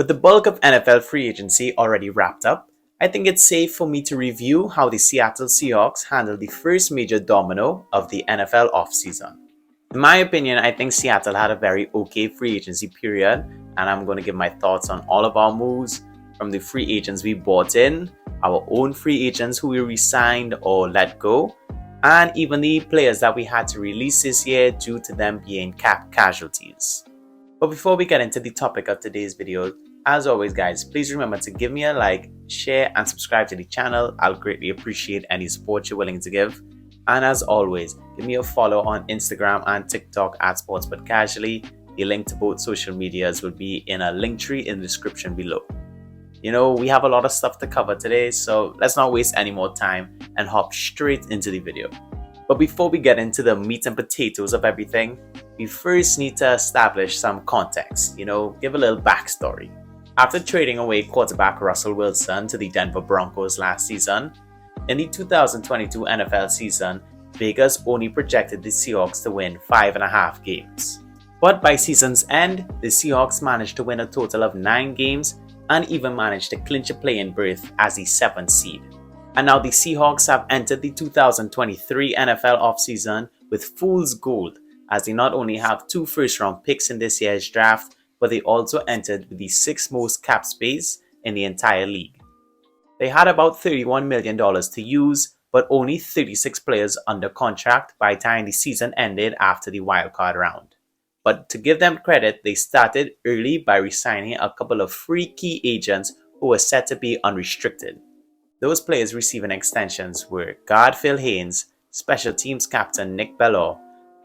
With the bulk of NFL free agency already wrapped up, I think it's safe for me to review how the Seattle Seahawks handled the first major domino of the NFL offseason. In my opinion, I think Seattle had a very okay free agency period, and I'm going to give my thoughts on all of our moves, from the free agents we bought in, our own free agents who we resigned or let go, and even the players that we had to release this year due to them being cap casualties. But before we get into the topic of today's video, as always guys, please remember to give me a like, share and subscribe to the channel. I'll greatly appreciate any support you're willing to give. And as always, give me a follow on Instagram and TikTok at SportsButCasually. The link to both social medias will be in a link tree in the description below. You know, we have a lot of stuff to cover today, so let's not waste any more time and hop straight into the video. But before we get into the meat and potatoes of everything, we first need to establish some context, give a little backstory. After trading away quarterback Russell Wilson to the Denver Broncos last season, in the 2022 NFL season, Vegas only projected the Seahawks to win 5.5 games. But by season's end, the Seahawks managed to win a total of 9 games and even managed to clinch a play-in berth as the 7th seed. And now the Seahawks have entered the 2023 NFL offseason with fool's gold, as they not only have 2 first-round picks in this year's draft, but they also entered with the 6th most cap space in the entire league. They had about $31 million to use, but only 36 players under contract by the time the season ended after the wildcard round. But to give them credit, they started early by resigning a couple of free key agents who were set to be unrestricted. Those players receiving extensions were guard Phil Haynes, special teams captain Nick Bellor,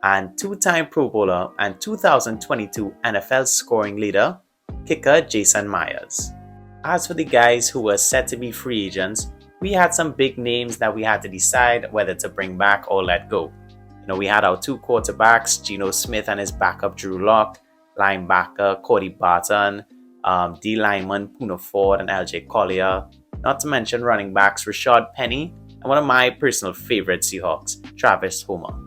and 2-time Pro Bowler and 2022 NFL scoring leader, kicker Jason Myers. As for the guys who were set to be free agents, we had some big names that we had to decide whether to bring back or let go. We had our 2 quarterbacks, Geno Smith and his backup Drew Lock, linebacker Cody Barton, D lineman Poona Ford and LJ Collier, not to mention running backs Rashaad Penny and one of my personal favorite Seahawks, Travis Holmer.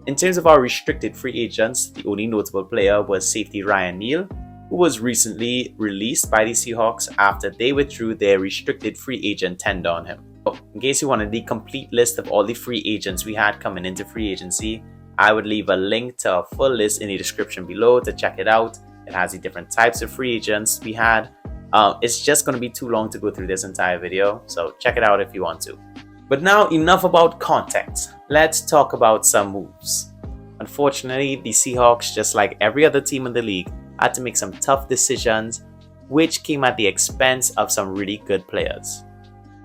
In terms of our restricted free agents, the only notable player was safety Ryan Neal, who was recently released by the Seahawks after they withdrew their restricted free agent tender on him. In case you wanted the complete list of all the free agents we had coming into free agency, I would leave a link to a full list in the description below to check it out. It has the different types of free agents we had. It's just going to be too long to go through this entire video, so check it out if you want to. But now enough about context. Let's talk about some moves. Unfortunately, the Seahawks, just like every other team in the league, had to make some tough decisions, which came at the expense of some really good players.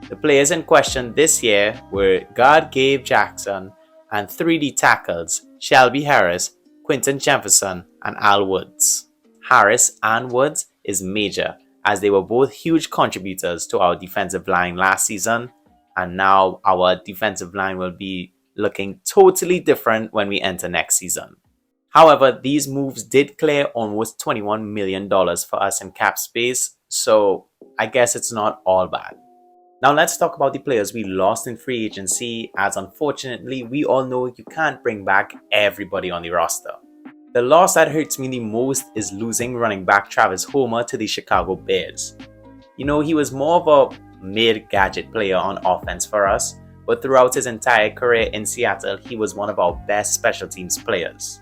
The players in question this year were guard Gabe Jackson and 3D tackles Shelby Harris, Quinton Jefferson, and Al Woods. Harris and Woods is major, as they were both huge contributors to our defensive line last season, and now our defensive line will be looking totally different when we enter next season. However, these moves did clear almost $21 million for us in cap space, so I guess it's not all bad. Now let's talk about the players we lost in free agency, as unfortunately we all know you can't bring back everybody on the roster. The loss that hurts me the most is losing running back Travis Holmer to the Chicago Bears. He was more of a mid-gadget player on offense for us, but throughout his entire career in Seattle, he was one of our best special teams players.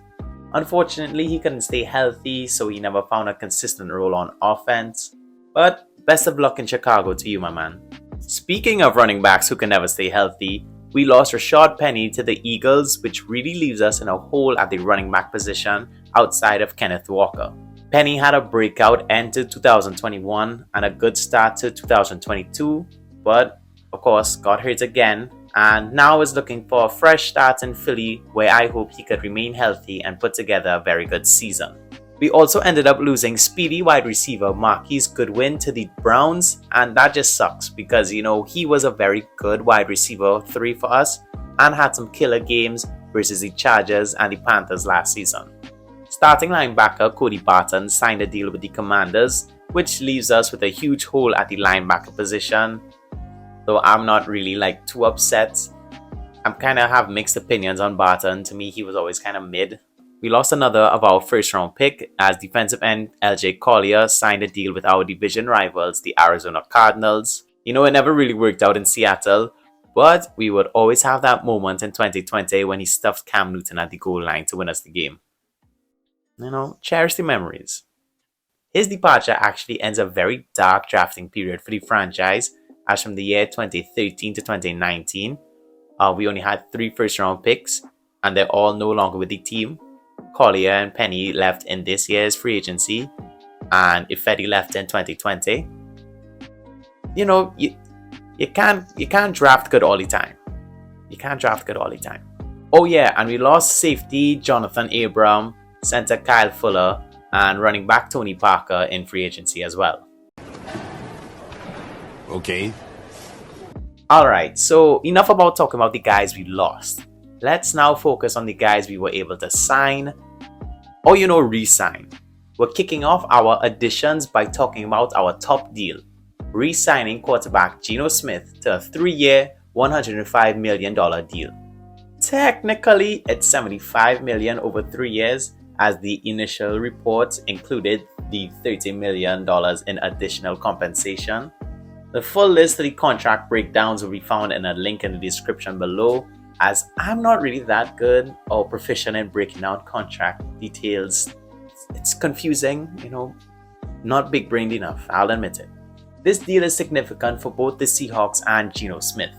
Unfortunately, he couldn't stay healthy, so he never found a consistent role on offense. But best of luck in Chicago to you, my man. Speaking of running backs who can never stay healthy, we lost Rashaad Penny to the Eagles, which really leaves us in a hole at the running back position outside of Kenneth Walker. Penny had a breakout end to 2021 and a good start to 2022, but of course got hurt again, and now is looking for a fresh start in Philly, where I hope he could remain healthy and put together a very good season. We also ended up losing speedy wide receiver Marquise Goodwin to the Browns, and that just sucks because he was a very good wide receiver 3 for us and had some killer games versus the Chargers and the Panthers last season. Starting linebacker Cody Barton signed a deal with the Commanders, which leaves us with a huge hole at the linebacker position. Though I'm not really too upset. I'm kind of have mixed opinions on Barton. To me, he was always kind of mid. We lost another of our first round pick as defensive end LJ Collier signed a deal with our division rivals, the Arizona Cardinals. It never really worked out in Seattle, but we would always have that moment in 2020 when he stuffed Cam Newton at the goal line to win us the game. Cherish the memories. His departure actually ends a very dark drafting period for the franchise, as from the year 2013 to 2019, we only had 3 first-round picks, and they're all no longer with the team. Collier and Penny left in this year's free agency, and Ifedi left in 2020. You can't draft good all the time. You can't draft good all the time. Oh yeah, and we lost safety Jonathan Abram, center Kyle Fuller, and running back Tony Parker in free agency as well. Okay. Alright, so enough about talking about the guys we lost. Let's now focus on the guys we were able to sign or re-sign. We're kicking off our additions by talking about our top deal, re-signing quarterback Geno Smith to a 3-year, $105 million deal. Technically, it's $75 million over 3 years, as the initial reports included the $30 million in additional compensation. The full list of the contract breakdowns will be found in a link in the description below, as I'm not really that good or proficient in breaking down contract details. It's confusing, not big-brained enough, I'll admit it. This deal is significant for both the Seahawks and Geno Smith.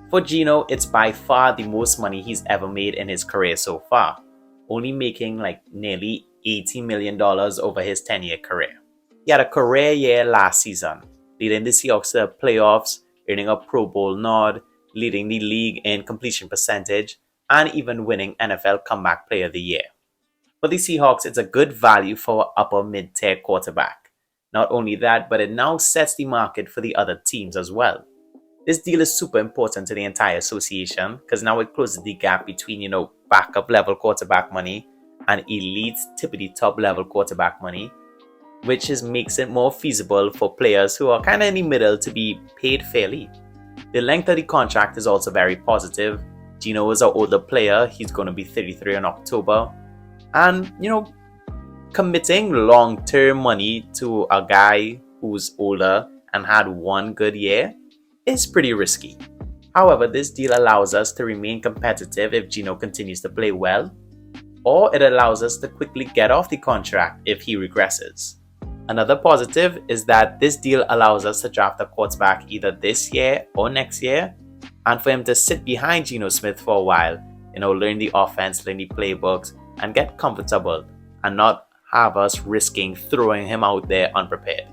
For Geno, it's by far the most money he's ever made in his career so far, only making nearly $80 million over his 10-year career. He had a career year last season, leading the Seahawks to the playoffs, earning a Pro Bowl nod, leading the league in completion percentage, and even winning NFL Comeback Player of the Year. For the Seahawks, it's a good value for an upper mid-tier quarterback. Not only that, but it now sets the market for the other teams as well. This deal is super important to the entire association because now it closes the gap between, backup level quarterback money and elite tippity top level quarterback money, which makes it more feasible for players who are kind of in the middle to be paid fairly. The length of the contract is also very positive. Geno is an older player, he's going to be 33 in October, and committing long-term money to a guy who's older and had one good year is pretty risky. However, this deal allows us to remain competitive if Geno continues to play well, or it allows us to quickly get off the contract if he regresses. Another positive is that this deal allows us to draft a quarterback either this year or next year, and for him to sit behind Geno Smith for a while, learn the offense, learn the playbooks, and get comfortable, and not have us risking throwing him out there unprepared.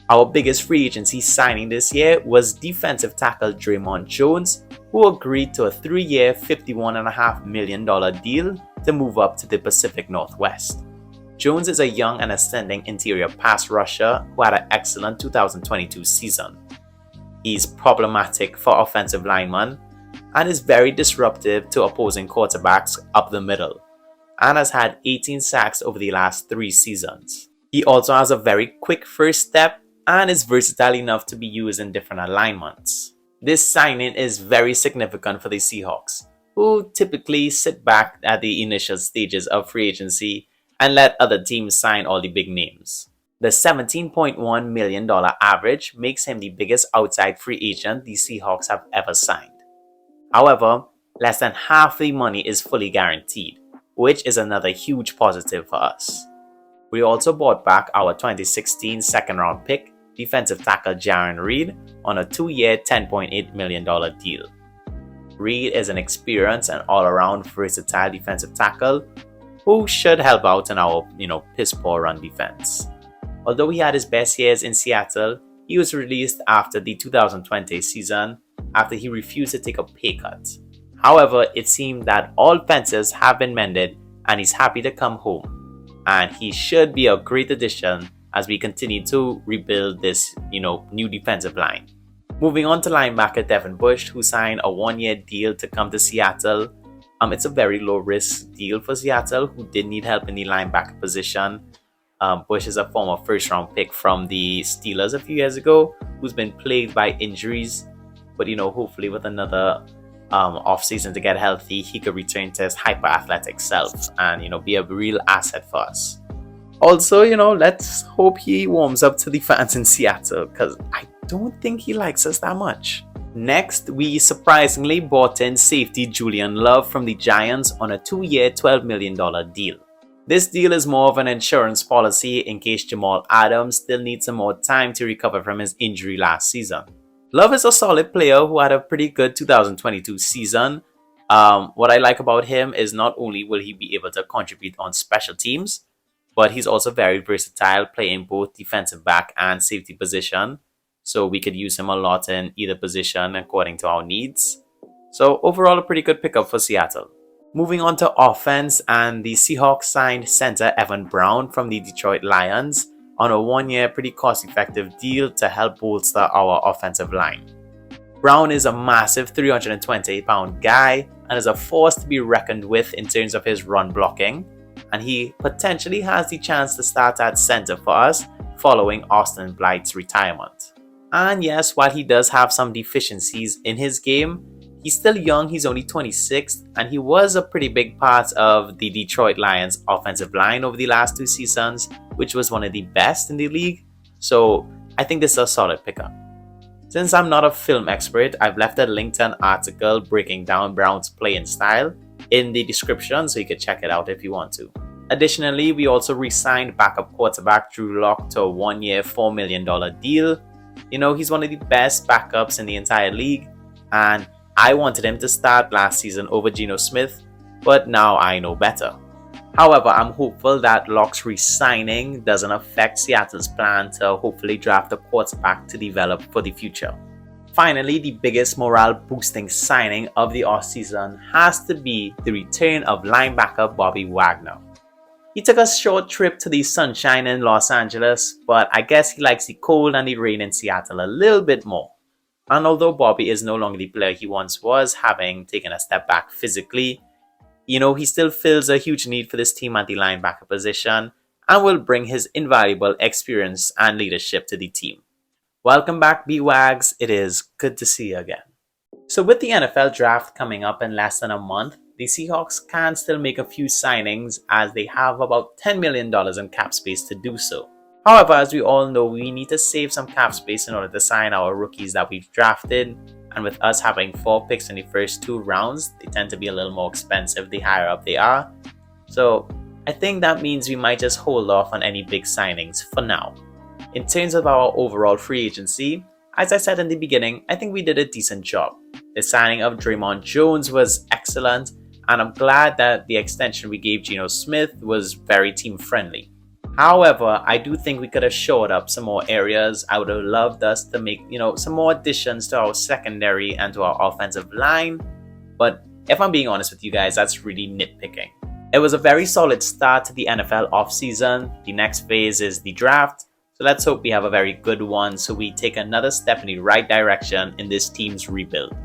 Our biggest free agency signing this year was defensive tackle Dre'Mont Jones, who agreed to a 3-year, $51.5 million deal to move up to the Pacific Northwest. Jones is a young and ascending interior pass rusher who had an excellent 2022 season. He's problematic for offensive linemen and is very disruptive to opposing quarterbacks up the middle, and has had 18 sacks over the last 3 seasons. He also has a very quick first step and is versatile enough to be used in different alignments. This signing is very significant for the Seahawks, who typically sit back at the initial stages of free agency and let other teams sign all the big names. The $17.1 million average makes him the biggest outside free agent the Seahawks have ever signed. However, less than half the money is fully guaranteed, which is another huge positive for us. We also bought back our 2016 second-round pick, defensive tackle Jarran Reed, on a 2-year, $10.8 million deal. Reed is an experienced and all-around versatile defensive tackle who should help out in our, piss-poor run defense. Although he had his best years in Seattle, he was released after the 2020 season after he refused to take a pay cut. However, it seemed that all fences have been mended and he's happy to come home. And he should be a great addition as we continue to rebuild this, new defensive line. Moving on to linebacker Devin Bush, who signed a 1-year deal to come to Seattle. It's a very low-risk deal for Seattle, who did need help in the linebacker position. Bush is a former first-round pick from the Steelers a few years ago, who's been plagued by injuries. But, hopefully with another off-season to get healthy, he could return to his hyper-athletic self and, be a real asset for us. Also, let's hope he warms up to the fans in Seattle, because I don't think he likes us that much. Next, we surprisingly bought in safety Julian Love from the Giants on a 2-year, $12 million deal. This deal is more of an insurance policy in case Jamal Adams still needs some more time to recover from his injury last season. Love is a solid player who had a pretty good 2022 season. What I like about him is not only will he be able to contribute on special teams, but he's also very versatile, playing both defensive back and safety position. So we could use him a lot in either position according to our needs. So overall, a pretty good pickup for Seattle. Moving on to offense, and the Seahawks signed center Evan Brown from the Detroit Lions on a 1-year pretty cost-effective deal to help bolster our offensive line. Brown is a massive 328-pound guy and is a force to be reckoned with in terms of his run blocking, and he potentially has the chance to start at center for us following Austin Blythe's retirement. And yes, while he does have some deficiencies in his game, he's still young, he's only 26, and he was a pretty big part of the Detroit Lions offensive line over the last 2 seasons, which was one of the best in the league. So I think this is a solid pickup. Since I'm not a film expert, I've left a link to an article breaking down Brown's playing style in the description, so you can check it out if you want to. Additionally, we also re-signed backup quarterback Drew Lock to a 1-year, $4 million deal. He's one of the best backups in the entire league, and I wanted him to start last season over Geno Smith, but now I know better. However, I'm hopeful that Lock's re-signing doesn't affect Seattle's plan to hopefully draft a quarterback to develop for the future. Finally, the biggest morale-boosting signing of the offseason has to be the return of linebacker Bobby Wagner. He took a short trip to the sunshine in Los Angeles, but I guess he likes the cold and the rain in Seattle a little bit more. And although Bobby is no longer the player he once was, having taken a step back physically, he still fills a huge need for this team at the linebacker position and will bring his invaluable experience and leadership to the team. Welcome back, B-Wags. It is good to see you again. So with the NFL draft coming up in less than a month, the Seahawks can still make a few signings as they have about $10 million in cap space to do so. However, as we all know, we need to save some cap space in order to sign our rookies that we've drafted, and with us having 4 picks in the first 2 rounds, they tend to be a little more expensive the higher up they are. So I think that means we might just hold off on any big signings for now. In terms of our overall free agency, as I said in the beginning, I think we did a decent job. The signing of Dre'Mont Jones was excellent, and I'm glad that the extension we gave Geno Smith was very team friendly. However, I do think we could have shored up some more areas. I would have loved us to make, some more additions to our secondary and to our offensive line. But if I'm being honest with you guys, that's really nitpicking. It was a very solid start to the NFL offseason. The next phase is the draft. So let's hope we have a very good one so we take another step in the right direction in this team's rebuild.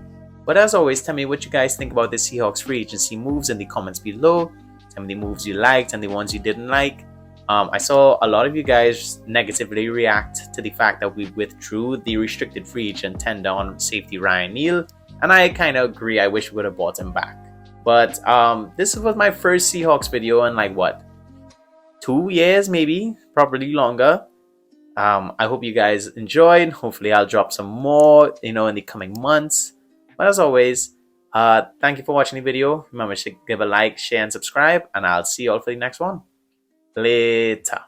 But as always, tell me what you guys think about the Seahawks free agency moves in the comments below. Tell me the moves you liked and the ones you didn't like. I saw a lot of you guys negatively react to the fact that we withdrew the restricted free agent tender on safety Ryan Neal, and I kind of agree. I wish we would have bought him back. But this was my first Seahawks video in 2 years, maybe, probably longer. I hope you guys enjoyed. Hopefully I'll drop some more, in the coming months. But as always, thank you for watching the video. Remember to give a like, share, and subscribe, and I'll see you all for the next one. Later.